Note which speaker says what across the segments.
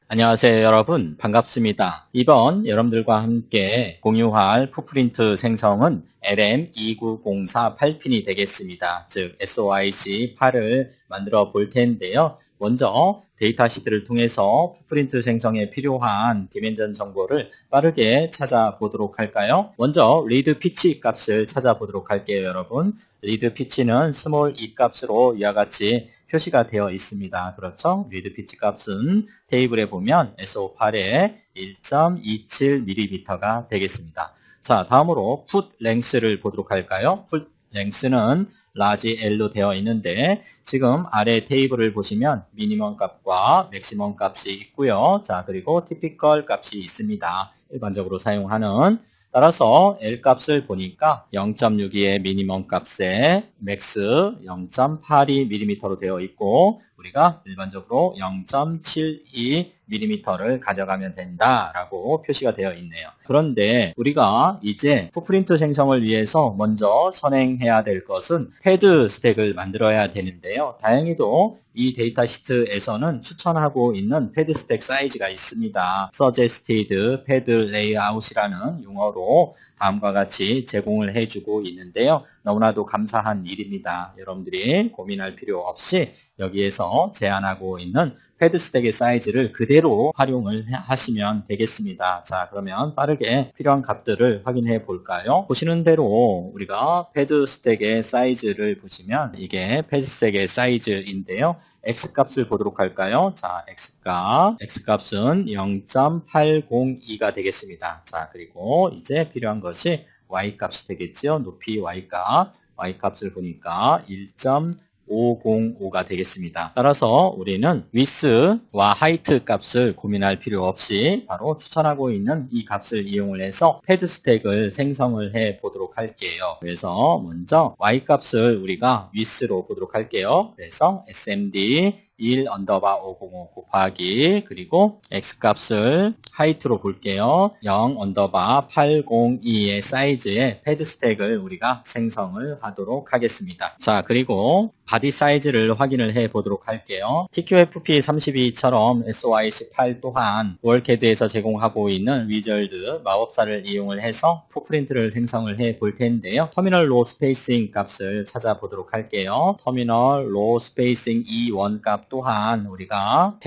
Speaker 1: 안녕하세요 여러분 반갑습니다. 이번 여러분들과 함께 공유할 풋프린트 생성은 LM29048 8핀이 되겠습니다. 즉 SOIC8을 만들어 볼 텐데요. 먼저 데이터 시트를 통해서 풋프린트 생성에 필요한 디멘전 정보를 빠르게 찾아보도록 할까요? 먼저 리드 피치 값을 찾아보도록 할게요 여러분. 리드 피치는 스몰 e 값으로 이와 같이 표시가 되어 있습니다. 그렇죠? 리드 피치 값은 테이블에 보면 SO8에 1.27mm가 되겠습니다. 자, 다음으로 put length를 보도록 할까요? put length는 large L로 되어 있는데 지금 아래 테이블을 보시면 미니멈 값과 맥시멈 값이 있고요. 자, 그리고 typical 값이 있습니다. 일반적으로 사용하는 따라서 L 값을 보니까 0.62의 미니멈 값에 맥스 0.82mm로 되어 있고 우리가 일반적으로 0.72mm를 가져가면 된다라고 표시가 되어 있네요. 그런데 우리가 이제 풋프린트 생성을 위해서 먼저 선행해야 될 것은 패드 스택을 만들어야 되는데요. 다행히도 이 데이터 시트에서는 추천하고 있는 패드 스택 사이즈가 있습니다. Suggested Pad Layout이라는 용어로 다음과 같이 제공을 해주고 있는데요. 너무나도 감사한 일입니다. 여러분들이 고민할 필요 없이 여기에서 제안하고 있는 패드 스택의 사이즈를 그대로 활용을 하시면 되겠습니다. 자, 그러면 빠르게 필요한 값들을 확인해 볼까요? 보시는 대로 우리가 패드 스택의 사이즈를 보시면 이게 패드 스택의 사이즈인데요. X값을 보도록 할까요? 자, X값은 0.802가 되겠습니다. 자, 그리고 이제 필요한 것이 Y값이 되겠죠. 높이 Y값을 보니까 1.505가 되겠습니다. 따라서 우리는 width와 height 값을 고민할 필요 없이 바로 추천하고 있는 이 값을 이용을 해서 패드 스택을 생성을 해 보도록 할게요. 그래서 먼저 Y값을 우리가 width로 보도록 할게요. 그래서 smd 1_505 곱하기 그리고 X값을 하이트로 볼게요. 0_802의 사이즈의 패드 스택을 우리가 생성을 하도록 하겠습니다. 자, 그리고 바디 사이즈를 확인을 해 보도록 할게요. TQFP32처럼 SOIC8 또한 월캐드에서 제공하고 있는 위저드 마법사를 이용을 해서 풋프린트를 생성을 해 볼 텐데요. 터미널 로 스페이싱 값을 찾아보도록 할게요. 터미널 로 스페이싱 E1 값 또한 우리가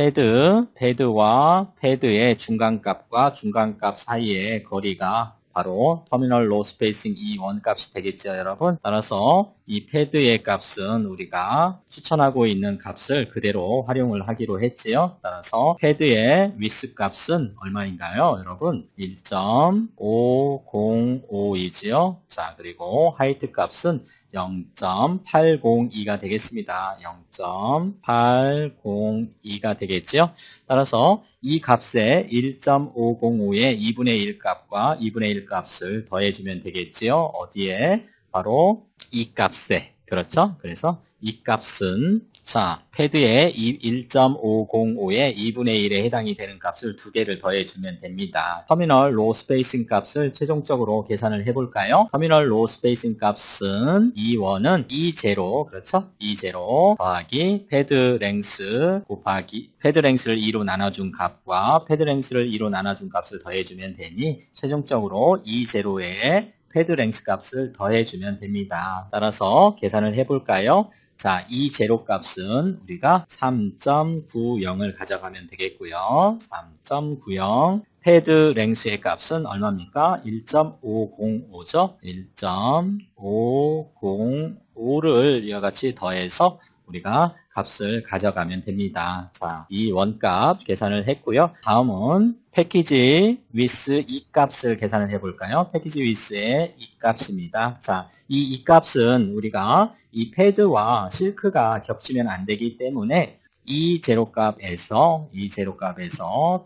Speaker 1: 패드와 패드의 중간값과 중간값 사이의 거리가 바로 터미널 로 스페이싱 E1 값이 되겠죠, 여러분. 따라서 이 패드의 값은 우리가 추천하고 있는 값을 그대로 활용을 하기로 했지요. 따라서 패드의 width 값은 얼마인가요, 여러분? 1.505이지요. 자, 그리고 height 값은 0.802가 되겠습니다. 0.802가 되겠죠. 따라서 이 값에 1.505의 2분의 1 값과 2분의 1 값을 더해주면 되겠지요. 어디에? 바로 이 값에. 그렇죠? 그래서 이 값은 자, 패드에 1.505의 2분의 1에 해당이 되는 값을 두 개를 더해주면 됩니다. 터미널 로 스페이싱 값을 최종적으로 계산을 해볼까요? 터미널 로 스페이싱 값은 E1은 E0, 그렇죠? E0 더하기 패드 랭스 곱하기 패드 랭스를 2로 나눠준 값과 패드 랭스를 2로 나눠준 값을 더해주면 되니 최종적으로 E0에 패드 랭스 값을 더해주면 됩니다. 따라서 계산을 해볼까요? 자, 이 제로 값은 우리가 3.90을 가져가면 되겠고요. 3.90. 패드 랭스의 값은 얼마입니까? 1.505죠? 1.505를 이와 같이 더해서 우리가 값을 가져가면 됩니다. 자, 이 원값 계산을 했고요. 다음은 패키지 위스 이 값을 계산을 해볼까요? 패키지 위스의 이 값입니다. 자, 이 값은 우리가 이 패드와 실크가 겹치면 안 되기 때문에 이 제로값에서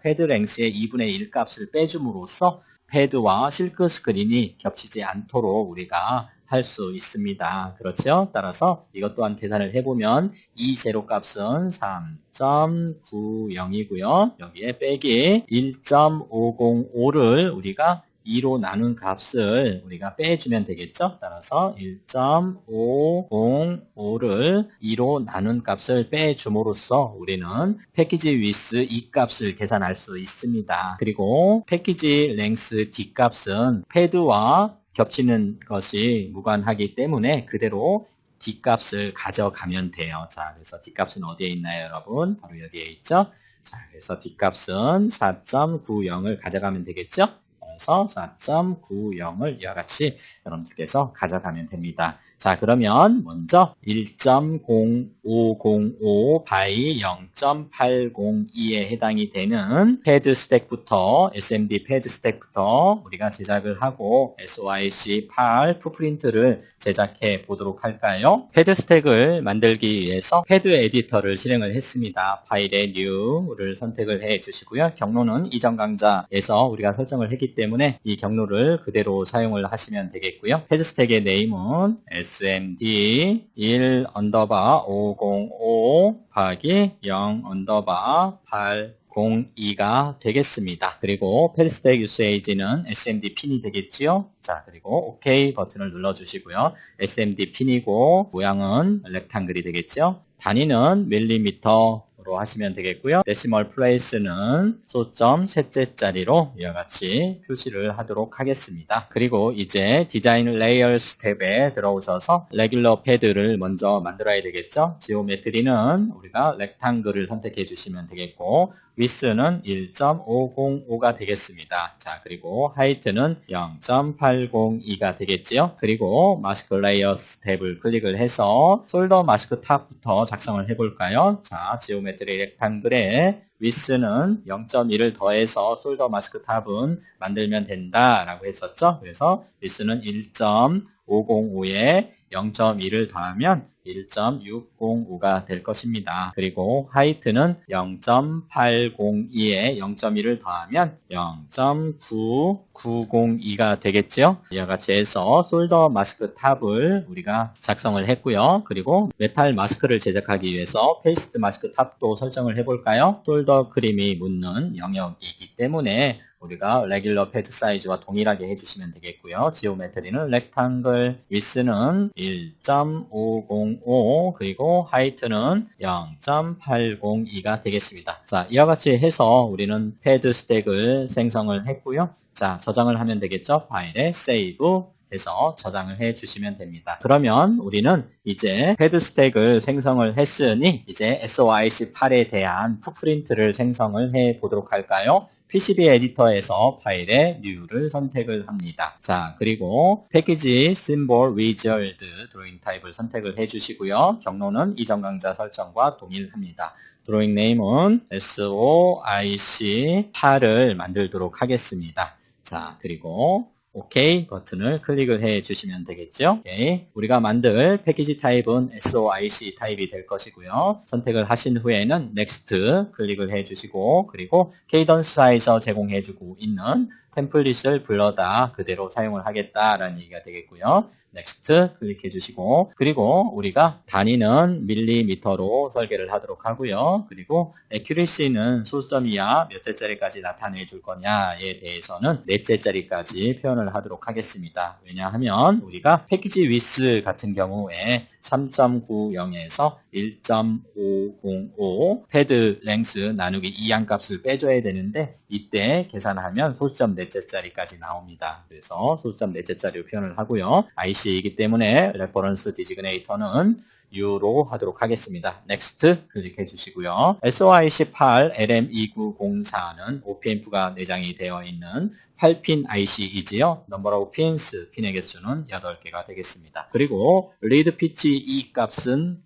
Speaker 1: 패드 랭스의 2분의 1 값을 빼줌으로써 패드와 실크 스크린이 겹치지 않도록 우리가 할 수 있습니다. 그렇죠? 따라서 이것 또한 계산을 해보면 이 제로값은 3.90이고요. 여기에 빼기 1.505를 우리가 2로 나눈 값을 우리가 빼주면 되겠죠? 따라서 1.505를 2로 나눈 값을 빼줌으로써 우리는 패키지 위스 E 값을 계산할 수 있습니다. 그리고 패키지 랭스 D 값은 패드와 겹치는 것이 무관하기 때문에 그대로 D 값을 가져가면 돼요. 자, 그래서 D 값은 어디에 있나요, 여러분? 바로 여기에 있죠? 자, 그래서 D 값은 4.90을 가져가면 되겠죠? 그래서 4.90을 이와 같이 여러분들께서 가져가면 됩니다. 자, 그러면 먼저 1.0505 by 0.802에 해당이 되는 패드 스택부터 SMD 패드 스택부터 우리가 제작을 하고 SOIC 8 푸프린트를 제작해 보도록 할까요? 패드 스택을 만들기 위해서 패드 에디터를 실행을 했습니다. 파일에 New를 선택을 해 주시고요. 경로는 이전 강좌에서 우리가 설정을 했기 때문에 이 경로를 그대로 사용을 하시면 되겠고요. 패드 스택의 네임은 SMD 1 언더바 505 곱하기 0 언더바 802가 되겠습니다. 그리고 패드 스택 유세이지는 SMD 핀이 되겠지요. 자, 그리고 OK 버튼을 눌러주시고요. SMD 핀이고 모양은 렉탱글이 되겠죠. 단위는 밀리미터 로 하시면 되겠고요. 데시멀 플레이스는 소점 셋째 자리로 이와 같이 표시를 하도록 하겠습니다. 그리고 이제 디자인 레이어 스텝에 들어오셔서 레귤러 패드를 먼저 만들어야 되겠죠. 지오메트리는 우리가 렉탱글을 선택해 주시면 되겠고 위스는 1.505가 되겠습니다. 자, 그리고 하이트는 0.802가 되겠지요. 그리고 마스크 레이어 스텝을 클릭을 해서 솔더 마스크 탑부터 작성을 해볼까요? 자, 지오메트리 렉탱글에 위스는 0.1을 더해서 솔더 마스크 탑은 만들면 된다라고 했었죠. 그래서 위스는 1.505에 0.1을 더하면 1.605가 될 것입니다. 그리고 하이트는 0.802에 0.1을 더하면 0.9902가 되겠죠. 이와 같이 해서 솔더 마스크 탑을 우리가 작성을 했고요. 그리고 메탈 마스크를 제작하기 위해서 페이스트 마스크 탑도 설정을 해볼까요? 솔더 크림이 묻는 영역이기 때문에 우리가 레귤러 패드 사이즈와 동일하게 해주시면 되겠고요. 지오메트리는 렉탱글, 위스는 1.505 그리고 하이트는 0.802가 되겠습니다. 자, 이와 같이 해서 우리는 패드 스택을 생성을 했고요. 자, 저장을 하면 되겠죠. 파일에 세이브 해서 저장을 해 주시면 됩니다. 그러면 우리는 이제 패드 스택을 생성을 했으니 이제 SOIC 8에 대한 푸프린트를 생성을 해 보도록 할까요? PCB 에디터에서 파일에 New를 선택을 합니다. 자, 그리고 패키지 Symbol Wizard 드로잉 타입을 선택을 해 주시고요. 경로는 이전 강좌 설정과 동일합니다. 드로잉 네임은 SOIC 8을 만들도록 하겠습니다. 자, 그리고 OK 버튼을 클릭을 해 주시면 되겠죠. 오케이. 우리가 만들 패키지 타입은 SOIC 타입이 될 것이고요. 선택을 하신 후에는 Next 클릭을 해 주시고 그리고 케이던스사에서 제공해 주고 있는 템플릿을 불러다 그대로 사용을 하겠다라는 얘기가 되겠고요. Next 클릭해 주시고 그리고 우리가 단위는 밀리미터로 설계를 하도록 하고요. 그리고 Accuracy는 소수점 이하 몇 대짜리까지 나타내 줄 거냐에 대해서는 넷째 자리까지 표현을 하도록 하겠습니다. 왜냐하면 우리가 패키지 위스 같은 경우에 3.90에서 1.505 패드 랭스 나누기 2양 값을 빼줘야 되는데 이때 계산하면 소수점 넷째 자리까지 나옵니다. 그래서 소수점 넷째 자리로 표현을 하고요. IC이기 때문에 레퍼런스 디지그네이터는 U로 하도록 하겠습니다. Next 클릭해 주시고요. SOIC 8 LM2904는 OPM프가 내장이 되어 있는 8핀 IC이지요. Number of pins, 핀의 개수는 8개가 되겠습니다. 그리고 read pitch E 값은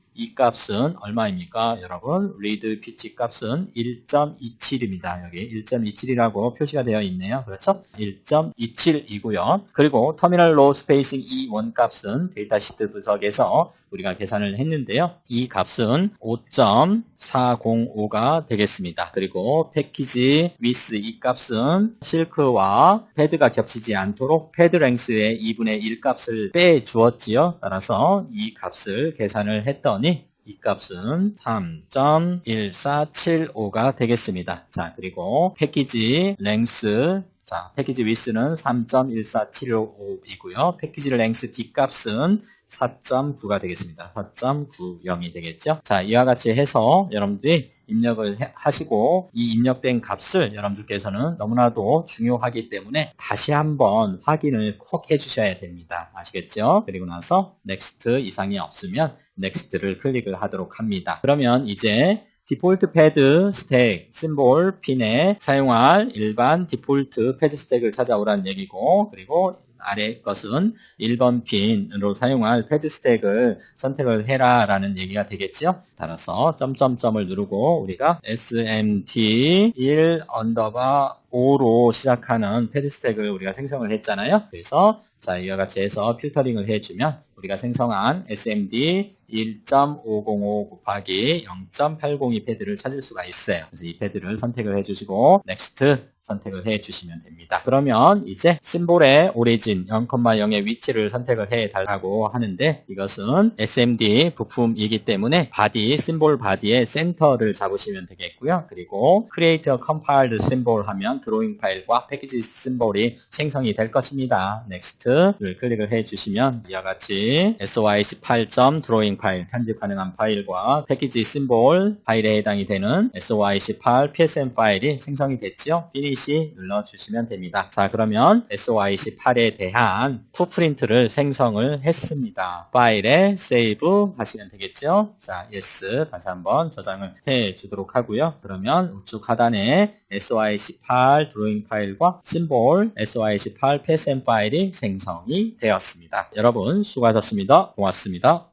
Speaker 1: 얼마입니까? 여러분, read pitch 값은 1.27입니다. 여기 1.27이라고 표시가 되어 있네요. 그렇죠? 1.27이고요. 그리고 터미널 로우 스페이싱 E1 값은 데이터 시트 분석에서 우리가 계산을 했는데요. 이 값은 5.405가 되겠습니다. 그리고 패키지 위스 이 값은 실크와 패드가 겹치지 않도록 패드 랭스의 2분의 1 값을 빼 주었지요. 따라서 이 값을 계산을 했더니 이 값은 3.1475가 되겠습니다. 자, 그리고 패키지 랭스 자, 패키지 위스는 3.14755이고요. 패키지 랭스 D값은 4.9가 되겠습니다. 4.90이 되겠죠. 자, 이와 같이 해서 여러분들이 입력을 하시고 이 입력된 값을 여러분들께서는 너무나도 중요하기 때문에 다시 한번 확인을 꼭 해주셔야 됩니다. 아시겠죠? 그리고 나서 Next 이상이 없으면 Next를 클릭을 하도록 합니다. 그러면 이제 디폴트 패드 스택 심볼 핀에 사용할 일반 디폴트 패드 스택을 찾아오라는 얘기고, 그리고 아래 것은 1번 핀으로 사용할 패드 스택을 선택을 해라 라는 얘기가 되겠죠. 따라서 점점점을 누르고 우리가 SMT 1_5로 시작하는 패드 스택을 우리가 생성을 했잖아요. 그래서 자, 이와 같이 해서 필터링을 해주면 우리가 생성한 SMD 1.505 곱하기 0.802 패드를 찾을 수가 있어요. 그래서 이 패드를 선택을 해주시고 Next 선택을 해주시면 됩니다. 그러면 이제 심볼의 오리진 0,0의 위치를 선택을 해달라고 하는데, 이것은 SMD 부품이기 때문에 바디, 심볼 바디의 센터를 잡으시면 되겠고요. 그리고 Create a Compiled Symbol 하면 드로잉 파일과 패키지 심볼이 생성이 될 것입니다. Next를 클릭을 해주시면 이와 같이 SOI18. 드로잉 파일, 편집 가능한 파일과 패키지 심볼 파일에 해당이 되는 SOI18 PSM 파일이 생성이 됐죠. Finish 눌러주시면 됩니다. 자, 그러면 SOI18에 대한 푸프린트를 생성을 했습니다. 파일에 세이브 하시면 되겠죠. 자, yes 다시 한번 저장을 해 주도록 하고요. 그러면 우측 하단에 SOI18 드로잉 파일과 심볼 SOI18 PSM 파일이 생성이 되었습니다. 여러분 수고하셨습니다. 고맙습니다.